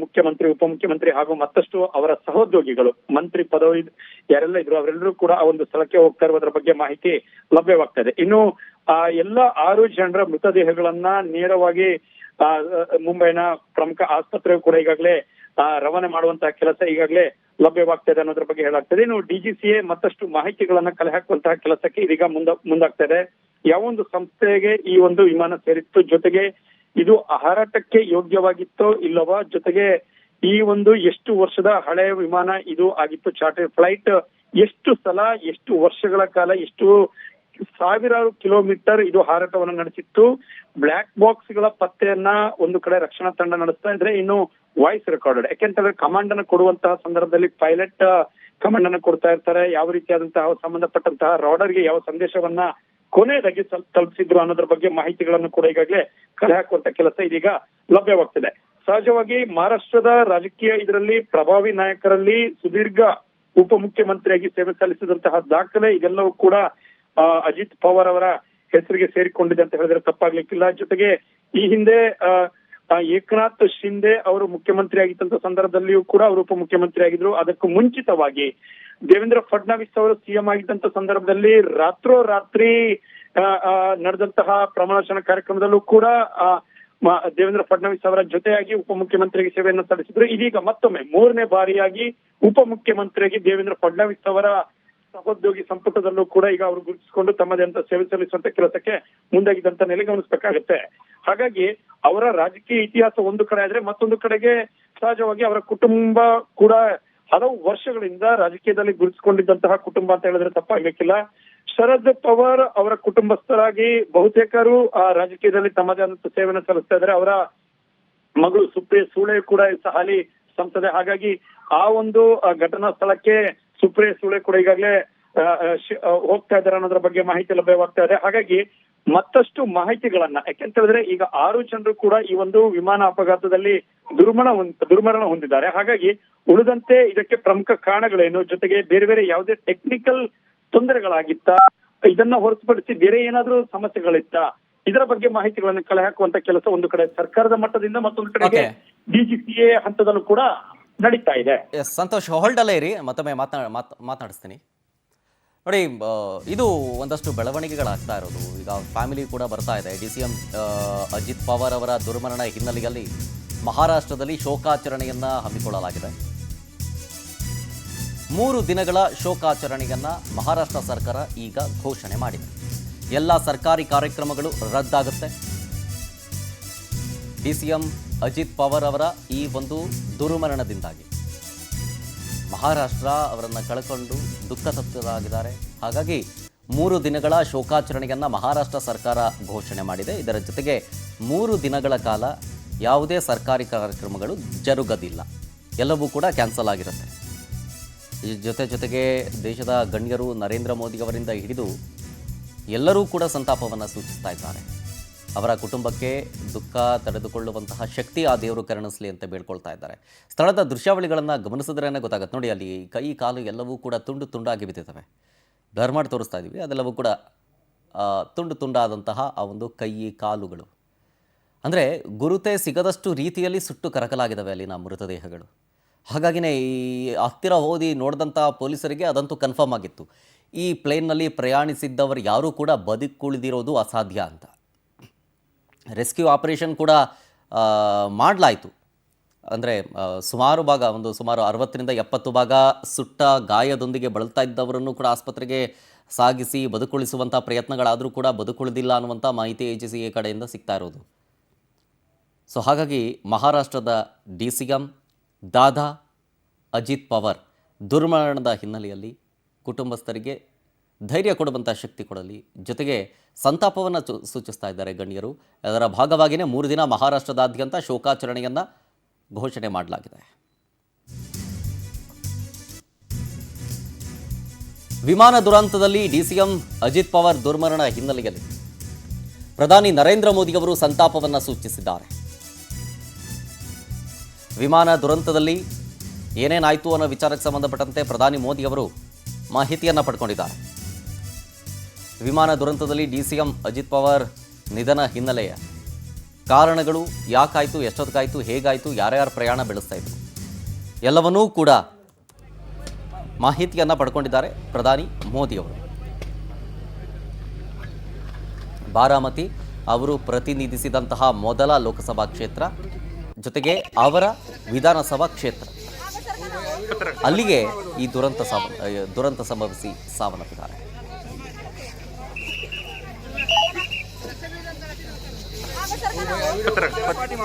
ಮುಖ್ಯಮಂತ್ರಿ, ಉಪಮುಖ್ಯಮಂತ್ರಿ ಹಾಗೂ ಮತ್ತಷ್ಟು ಅವರ ಸಹೋದ್ಯೋಗಿಗಳು, ಮಂತ್ರಿ ಪದವಿ ಯಾರೆಲ್ಲ ಇದ್ರು ಅವರೆಲ್ಲರೂ ಕೂಡ ಆ ಒಂದು ಸ್ಥಳಕ್ಕೆ ಹೋಗ್ತಾ ಇರುವುದರ ಬಗ್ಗೆ ಮಾಹಿತಿ ಲಭ್ಯವಾಗ್ತಾ ಇದೆ. ಇನ್ನು ಎಲ್ಲ 6 ಜನರ ಮೃತದೇಹಗಳನ್ನ ನೇರವಾಗಿ ಮುಂಬೈನ ಪ್ರಮುಖ ಆಸ್ಪತ್ರೆಗೂ ಕೂಡ ಈಗಾಗಲೇ ರವಾನೆ ಮಾಡುವಂತಹ ಕೆಲಸ ಈಗಾಗಲೇ ಲಭ್ಯವಾಗ್ತಾ ಇದೆ ಅನ್ನೋದ್ರ ಬಗ್ಗೆ ಹೇಳಾಗ್ತದೆ. ಇನ್ನು ಡಿಜಿಸಿಎ ಮತ್ತಷ್ಟು ಮಾಹಿತಿಗಳನ್ನ ಕಲೆ ಹಾಕುವಂತಹ ಕೆಲಸಕ್ಕೆ ಇದೀಗ ಮುಂದಾಗ್ತಾ ಇದೆ. ಯಾವೊಂದು ಸಂಸ್ಥೆಗೆ ಈ ಒಂದು ವಿಮಾನ ಸೇರಿತ್ತು, ಜೊತೆಗೆ ಇದು ಹಾರಾಟಕ್ಕೆ ಯೋಗ್ಯವಾಗಿತ್ತೋ ಇಲ್ಲವಾ, ಜೊತೆಗೆ ಈ ಒಂದು ಎಷ್ಟು ವರ್ಷದ ಹಳೆಯ ವಿಮಾನ ಇದು ಆಗಿತ್ತು, ಚಾರ್ಟರ್ ಫ್ಲೈಟ್, ಎಷ್ಟು ಸಲ, ಎಷ್ಟು ವರ್ಷಗಳ ಕಾಲ, ಎಷ್ಟು ಸಾವಿರಾರು ಕಿಲೋಮೀಟರ್ ಇದು ಹಾರಾಟವನ್ನು ನಡೆಸಿತ್ತು, ಬ್ಲಾಕ್ ಬಾಕ್ಸ್ ಗಳ ಪತ್ತೆಯನ್ನ ಒಂದು ಕಡೆ ರಕ್ಷಣಾ ತಂಡ ನಡೆಸ್ತಾ ಇದ್ರೆ, ಇನ್ನು ವಾಯ್ಸ್ ರೆಕಾರ್ಡೆಡ್, ಯಾಕೆಂತಂದ್ರೆ ಕಮಾಂಡ್ ಅನ್ನು ಕೊಡುವಂತಹ ಸಂದರ್ಭದಲ್ಲಿ ಪೈಲಟ್ ಕಮಾಂಡ್ ಅನ್ನು ಕೊಡ್ತಾ ಇರ್ತಾರೆ, ಯಾವ ರೀತಿಯಾದಂತಹ ಸಂಬಂಧಪಟ್ಟಂತಹ ರಾಡರ್ಗೆ ಯಾವ ಸಂದೇಶವನ್ನ ಕೊನೆಯದಾಗಿ ತಲುಪಿಸಿದ್ರು ಅನ್ನೋದ್ರ ಬಗ್ಗೆ ಮಾಹಿತಿಗಳನ್ನು ಕೂಡ ಈಗಾಗಲೇ ಕಲೆ ಹಾಕುವಂತ ಕೆಲಸ ಇದೀಗ ಲಭ್ಯವಾಗ್ತಿದೆ. ಸಹಜವಾಗಿ ಮಹಾರಾಷ್ಟ್ರದ ರಾಜಕೀಯ ಇದರಲ್ಲಿ ಪ್ರಭಾವಿ ನಾಯಕರಲ್ಲಿ ಸುದೀರ್ಘ ಉಪಮುಖ್ಯಮಂತ್ರಿಯಾಗಿ ಸೇವೆ ಸಲ್ಲಿಸಿದಂತಹ ದಾಖಲೆ ಇದೆಲ್ಲವೂ ಕೂಡ ಅಜಿತ್ ಪವಾರ್ ಅವರ ಹೆಸರಿಗೆ ಸೇರಿಕೊಂಡಿದೆ ಅಂತ ಹೇಳಿದ್ರೆ ತಪ್ಪಾಗ್ಲಿಕ್ಕಿಲ್ಲ. ಜೊತೆಗೆ ಈ ಹಿಂದೆ ಏಕನಾಥ್ ಶಿಂದೆ ಅವರು ಮುಖ್ಯಮಂತ್ರಿ ಆಗಿದ್ದಂತ ಸಂದರ್ಭದಲ್ಲಿಯೂ ಕೂಡ ಅವರು ಉಪಮುಖ್ಯಮಂತ್ರಿ ಆಗಿದ್ರು. ಅದಕ್ಕೂ ಮುಂಚಿತವಾಗಿ ದೇವೇಂದ್ರ ಫಡ್ನವೀಸ್ ಅವರು ಸಿಎಂ ಆಗಿದ್ದಂತ ಸಂದರ್ಭದಲ್ಲಿ ರಾತ್ರೋರಾತ್ರಿ ನಡೆದಂತಹ ಪ್ರಮಾಣವಚನ ಕಾರ್ಯಕ್ರಮದಲ್ಲೂ ಕೂಡ ದೇವೇಂದ್ರ ಫಡ್ನವೀಸ್ ಅವರ ಜೊತೆಯಾಗಿ ಉಪಮುಖ್ಯಮಂತ್ರಿಗೆ ಸೇವೆಯನ್ನು ಸಲ್ಲಿಸಿದ್ರು. ಇದೀಗ ಮತ್ತೊಮ್ಮೆ 3ನೇ ಬಾರಿಯಾಗಿ ಉಪಮುಖ್ಯಮಂತ್ರಿಯಾಗಿ ದೇವೇಂದ್ರ ಫಡ್ನವೀಸ್ ಅವರ ಸಹೋದ್ಯೋಗಿ ಸಂಪುಟದಲ್ಲೂ ಕೂಡ ಈಗ ಅವರು ಗುರುತಿಸಿಕೊಂಡು ತಮ್ಮದೇ ಅಂತ ಸೇವೆ ಸಲ್ಲಿಸುವಂತ ಕೆಲಸಕ್ಕೆ ಮುಂದಾಗಿದ್ದಂತ ನೆಲೆ ಗಮನಿಸಬೇಕಾಗುತ್ತೆ. ಹಾಗಾಗಿ ಅವರ ರಾಜಕೀಯ ಇತಿಹಾಸ ಒಂದು ಕಡೆ ಆದ್ರೆ, ಮತ್ತೊಂದು ಕಡೆಗೆ ಸಹಜವಾಗಿ ಅವರ ಕುಟುಂಬ ಕೂಡ ಹಲವು ವರ್ಷಗಳಿಂದ ರಾಜಕೀಯದಲ್ಲಿ ಗುರುತಿಸಿಕೊಂಡಿದ್ದಂತಹ ಕುಟುಂಬ ಅಂತ ಹೇಳಿದ್ರೆ ತಪ್ಪಾಗಲಿಕ್ಕಿಲ್ಲ. ಶರದ್ ಪವಾರ್ ಅವರ ಕುಟುಂಬಸ್ಥರಾಗಿ ಬಹುತೇಕರು ರಾಜಕೀಯದಲ್ಲಿ ತಮ್ಮದೇ ಆದಂತ ಸೇವೆಯನ್ನು ಸಲ್ಲಿಸ್ತಾ ಇದ್ದಾರೆ. ಅವರ ಮಗಳು ಸುಪ್ರಿಯಾ ಸೂಳೆ ಕೂಡ ಹಾಲಿ ಸಂಸದೆ. ಹಾಗಾಗಿ ಆ ಒಂದು ಘಟನಾ ಸ್ಥಳಕ್ಕೆ ಸುಪ್ರಿಯಾ ಸೂಳೆ ಕೂಡ ಈಗಾಗಲೇ ಹೋಗ್ತಾ ಇದ್ದಾರೆ ಅನ್ನೋದ್ರ ಬಗ್ಗೆ ಮಾಹಿತಿ ಲಭ್ಯವಾಗ್ತಾ ಇದೆ. ಹಾಗಾಗಿ ಮತ್ತಷ್ಟು ಮಾಹಿತಿಗಳನ್ನ, ಯಾಕೆಂತ ಹೇಳಿದ್ರೆ ಈಗ 6 ಜನರು ಕೂಡ ಈ ಒಂದು ವಿಮಾನ ಅಪಘಾತದಲ್ಲಿ ದುರ್ಮರಣ ಹೊಂದಿದ್ದಾರೆ. ಹಾಗಾಗಿ ಉಳಿದಂತೆ ಇದಕ್ಕೆ ಪ್ರಮುಖ ಕಾರಣಗಳೇನು, ಜೊತೆಗೆ ಬೇರೆ ಬೇರೆ ಯಾವುದೇ ಟೆಕ್ನಿಕಲ್ ತೊಂದರೆಗಳಾಗಿತ್ತ, ಇದನ್ನ ಹೊರತುಪಡಿಸಿ ಬೇರೆ ಏನಾದ್ರೂ ಸಮಸ್ಯೆಗಳಿತ್ತ, ಇದರ ಬಗ್ಗೆ ಮಾಹಿತಿಗಳನ್ನು ಕಲೆ ಹಾಕುವಂತ ಕೆಲಸ ಒಂದು ಕಡೆ ಸರ್ಕಾರದ ಮಟ್ಟದಿಂದ, ಮತ್ತೊಂದು ಕಡೆಗೆ ಡಿಜಿಸಿಎ ಹಂತದಲ್ಲೂ ಕೂಡ ನಡೀತಾ ಇದೆ. ಸಂತೋಷ್, ಹೋಲ್ಡ್ ಅಲ್ಲೇ ಇರಿ, ಮತ್ತೊಮ್ಮೆ ಮಾತನಾಡಿಸ್ತೀನಿ. ನೋಡಿ, ಇದು ಒಂದಷ್ಟು ಬೆಳವಣಿಗೆಗಳಾಗ್ತಾ ಇರೋದು. ಈಗ ಫ್ಯಾಮಿಲಿ ಕೂಡ ಬರ್ತಾ ಇದೆ. DCM ಅಜಿತ್ ಪವಾರ್ ಅವರ ದುರ್ಮರಣ ಹಿನ್ನೆಲೆಯಲ್ಲಿ ಮಹಾರಾಷ್ಟ್ರದಲ್ಲಿ ಶೋಕಾಚರಣೆಯನ್ನು ಹಮ್ಮಿಕೊಳ್ಳಲಾಗಿದೆ. 3 ದಿನಗಳ ಶೋಕಾಚರಣೆಯನ್ನು ಮಹಾರಾಷ್ಟ್ರ ಸರ್ಕಾರ ಈಗ ಘೋಷಣೆ ಮಾಡಿದೆ. ಎಲ್ಲ ಸರ್ಕಾರಿ ಕಾರ್ಯಕ್ರಮಗಳು ರದ್ದಾಗುತ್ತೆ. DCM ಅಜಿತ್ ಪವಾರ್ ಅವರ ಈ ಒಂದು ದುರ್ಮರಣದಿಂದಾಗಿ ಮಹಾರಾಷ್ಟ್ರ ಅವರನ್ನು ಕಳ್ಕೊಂಡು ದುಃಖ ತಪ್ಪಿದಾಗಿದ್ದಾರೆ. ಹಾಗಾಗಿ 3 ದಿನಗಳ ಶೋಕಾಚರಣೆಯನ್ನು ಮಹಾರಾಷ್ಟ್ರ ಸರ್ಕಾರ ಘೋಷಣೆ ಮಾಡಿದೆ. ಇದರ ಜೊತೆಗೆ 3 ದಿನಗಳ ಕಾಲ ಯಾವುದೇ ಸರ್ಕಾರಿ ಕಾರ್ಯಕ್ರಮಗಳು ಜರುಗದಿಲ್ಲ, ಎಲ್ಲವೂ ಕೂಡ ಕ್ಯಾನ್ಸಲ್ ಆಗಿರುತ್ತೆ. ಈ ಜೊತೆಗೆ ದೇಶದ ಗಣ್ಯರು ನರೇಂದ್ರ ಮೋದಿ ಅವರಿಂದ ಹಿಡಿದು ಎಲ್ಲರೂ ಕೂಡ ಸಂತಾಪವನ್ನು ಸೂಚಿಸ್ತಾ ಇದ್ದಾರೆ. ಅವರ ಕುಟುಂಬಕ್ಕೆ ದುಃಖ ತಡೆದುಕೊಳ್ಳುವಂತಹ ಶಕ್ತಿ ಆ ದೇವರು ಕರುಣಿಸಲಿ ಅಂತ ಬೇಡ್ಕೊಳ್ತಾ ಇದ್ದಾರೆ. ಸ್ಥಳದ ದೃಶ್ಯಾವಳಿಗಳನ್ನು ಗಮನಿಸಿದ್ರೇ ಗೊತ್ತಾಗುತ್ತೆ. ನೋಡಿ, ಅಲ್ಲಿ ಕೈ ಕಾಲು ಎಲ್ಲವೂ ಕೂಡ ತುಂಡಾಗಿ ಬಿದ್ದಿದ್ದಾವೆ. ಬ್ಲರ್ ಮಾಡಿ ತೋರಿಸ್ತಾ ಇದ್ದೀವಿ, ಅದೆಲ್ಲವೂ ಕೂಡ ತುಂಡಾದಂತಹ ಆ ಒಂದು ಕೈ ಕಾಲುಗಳು. ಅಂದರೆ ಗುರುತೇ ಸಿಗದಷ್ಟು ರೀತಿಯಲ್ಲಿ ಸುಟ್ಟು ಕರಕಲಾಗಿದ್ದಾವೆ ಅಲ್ಲಿನ ಮೃತದೇಹಗಳು. ಹಾಗಾಗಿನೇ ಈ ಹತ್ತಿರ ಹೋದಿ ನೋಡಿದಂಥ ಪೊಲೀಸರಿಗೆ ಅದಂತೂ ಕನ್ಫರ್ಮ್ ಆಗಿತ್ತು, ಈ ಪ್ಲೇನ್ನಲ್ಲಿ ಪ್ರಯಾಣಿಸಿದ್ದವರು ಯಾರೂ ಕೂಡ ಬದುಕುಳಿದಿರೋದು ಅಸಾಧ್ಯ ಅಂತ. ರೆಸ್ಕ್ಯೂ ಆಪರೇಷನ್ ಕೂಡ ಮಾಡಲಾಯಿತು. ಅಂದರೆ ಸುಮಾರು ಭಾಗ ಸುಮಾರು 60-70 ಭಾಗ ಸುಟ್ಟ ಗಾಯದೊಂದಿಗೆ ಬಳಲ್ತಾ ಇದ್ದವರನ್ನು ಕೂಡ ಆಸ್ಪತ್ರೆಗೆ ಸಾಗಿಸಿ ಬದುಕುಳಿಸುವಂಥ ಪ್ರಯತ್ನಗಳಾದರೂ ಕೂಡ ಬದುಕುಳಿದಿಲ್ಲ ಅನ್ನುವಂಥ ಮಾಹಿತಿ AGCA ಕಡೆಯಿಂದ ಸಿಗ್ತಾ ಇರೋದು. ಸೊ ಹಾಗಾಗಿ ಮಹಾರಾಷ್ಟ್ರದ DCM ದಾದಾ ಅಜಿತ್ ಪವಾರ್ ದುರ್ಮರಣದ ಹಿನ್ನೆಲೆಯಲ್ಲಿ ಕುಟುಂಬಸ್ಥರಿಗೆ ಧೈರ್ಯ ಕೊಡುವಂಥ ಶಕ್ತಿ ಕೊಡಲಿ, ಜೊತೆಗೆ ಸಂತಾಪವನ್ನು ಸೂಚಿಸ್ತಾ ಇದ್ದಾರೆ ಗಣ್ಯರು. ಅದರ ಭಾಗವಾಗಿಯೇ 3 ದಿನ ಮಹಾರಾಷ್ಟ್ರದಾದ್ಯಂತ ಶೋಕಾಚರಣೆಯನ್ನು ಘೋಷಣೆ ಮಾಡಲಾಗಿದೆ. ವಿಮಾನ ದುರಂತದಲ್ಲಿ DCM ಅಜಿತ್ ಪವಾರ್ ದುರ್ಮರಣ ಹಿನ್ನೆಲೆಯಲ್ಲಿ ಪ್ರಧಾನಿ ನರೇಂದ್ರ ಮೋದಿ ಅವರು ಸಂತಾಪವನ್ನು ಸೂಚಿಸಿದ್ದಾರೆ. ವಿಮಾನ ದುರಂತದಲ್ಲಿ ಏನೇನಾಯಿತು ಅನ್ನೋ ವಿಚಾರಕ್ಕೆ ಸಂಬಂಧಪಟ್ಟಂತೆ ಪ್ರಧಾನಿ ಮೋದಿ ಅವರು ಮಾಹಿತಿಯನ್ನು ಪಡ್ಕೊಂಡಿದ್ದಾರೆ. ವಿಮಾನ ದುರಂತದಲ್ಲಿ DCM ಅಜಿತ್ ಪವಾರ್ ನಿಧನ ಹಿನ್ನೆಲೆಯ ಕಾರಣಗಳು, ಯಾಕಾಯಿತು, ಎಷ್ಟೊತ್ತಿಗಾಯಿತು, ಹೇಗಾಯಿತು, ಯಾರ್ಯಾರು ಪ್ರಯಾಣ ಬೆಳೆಸ್ತಾ ಇದ್ರು, ಎಲ್ಲವನ್ನೂ ಕೂಡ ಮಾಹಿತಿಯನ್ನು ಪಡ್ಕೊಂಡಿದ್ದಾರೆ ಪ್ರಧಾನಿ ಮೋದಿ ಅವರು. ಬಾರಾಮತಿ ಅವರು ಪ್ರತಿನಿಧಿಸಿದಂತಹ ಮೊದಲ ಲೋಕಸಭಾ ಕ್ಷೇತ್ರ, ಜೊತೆಗೆ ಅವರ ವಿಧಾನಸಭಾ ಕ್ಷೇತ್ರ, ಅಲ್ಲಿಗೆ ಈ ದುರಂತ ಸಂಭವಿಸಿ ಸಾವನ್ನಪ್ಪಿದ್ದಾರೆ. पट्टी